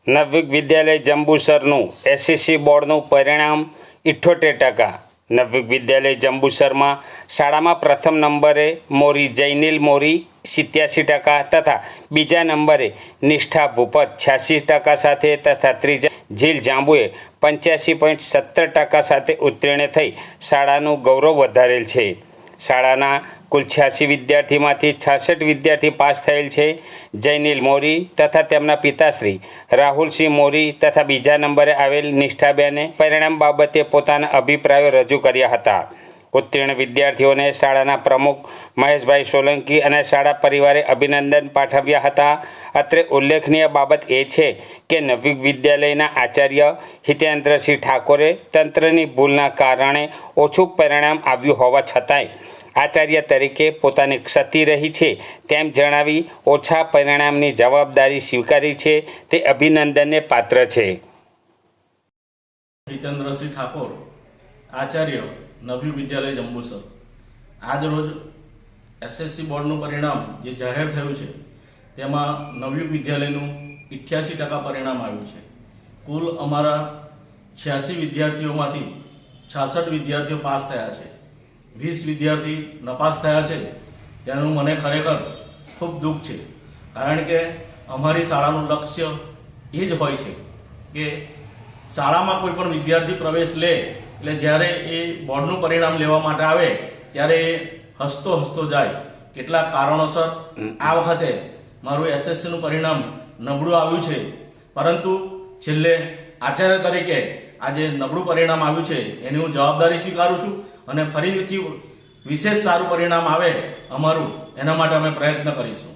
નવયુગ વિદ્યાલય જંબુસરનું SSC બોર્ડનું પરિણામ 78%। નવયુગ વિદ્યાલય જંબુસરમાં શાળામાં પ્રથમ નંબરે મોરી જૈનિલ મોરી 87% તથા બીજા નંબરે નિષ્ઠા ભૂપત 86% સાથે તથા ત્રીજા જીલ જાંબુએ 85.17% સાથે ઉત્તીર્ણ થઈ શાળાનું ગૌરવ વધારેલ છે। શાળાના કુલ 86 વિદ્યાર્થીમાંથી 66 વિદ્યાર્થી પાસ થયેલ છે। જૈનિલ મોરી તથા તેમના પિતાશ્રી રાહુલસિંહ મોરી તથા બીજા નંબરે આવેલ નિષ્ઠાબેને પરિણામ બાબતે પોતાના અભિપ્રાયો રજૂ કર્યા હતા। ઉત્તીર્ણ વિદ્યાર્થીઓને શાળાના પ્રમુખ મહેશભાઈ સોલંકી અને શાળા પરિવારે અભિનંદન પાઠવ્યા હતા। અત્રે ઉલ્લેખનીય બાબત એ છે કે નવયુગ વિદ્યાલયના આચાર્ય હિતેન્દ્રસિંહ ઠાકોરે તંત્રની ભૂલના કારણે ઓછું પરિણામ આવ્યું હોવા છતાંય આચાર્ય તરીકે પોતાની ક્ષતિ રહી છે તેમ જણાવી ઓછા પરિણામની જવાબદારી સ્વીકારી છે તે અભિનંદનને પાત્ર છે। હિતેન્દ્રસિંહ ઠાકોર, આચાર્ય નવયુગ વિદ્યાલય જંબુસર। આજ રોજ એસએસસી બોર્ડનું પરિણામ જે જાહેર થયું છે તેમાં નવયુગ વિદ્યાલયનું 88% પરિણામ આવ્યું છે। કુલ અમારા 86 વિદ્યાર્થીઓમાંથી 66 વિદ્યાર્થીઓ પાસ થયા છે। 20 વિદ્યાર્થી નપાસ થયા છે તેનું મને ખરેખર ખૂબ દુઃખ છે, કારણ કે અમારી શાળાનું લક્ષ્ય એ જ હોય છે કે શાળામાં કોઈ પણ વિદ્યાર્થી પ્રવેશ લે એટલે જ્યારે એ બોર્ડનું પરિણામ લેવા માટે આવે ત્યારે એ હસતો હસતો જાય। કેટલાક કારણોસર આ વખતે મારું એસએસસીનું પરિણામ નબળું આવ્યું છે, પરંતુ છેલ્લે આચાર્ય તરીકે આજે નબળું પરિણામ આવ્યું છે એની હું જવાબદારી સ્વીકારું છું અને ફરીથી વિશેષ સારું પરિણામ આવે અમારું, એના માટે અમે પ્રયત્ન કરીશું।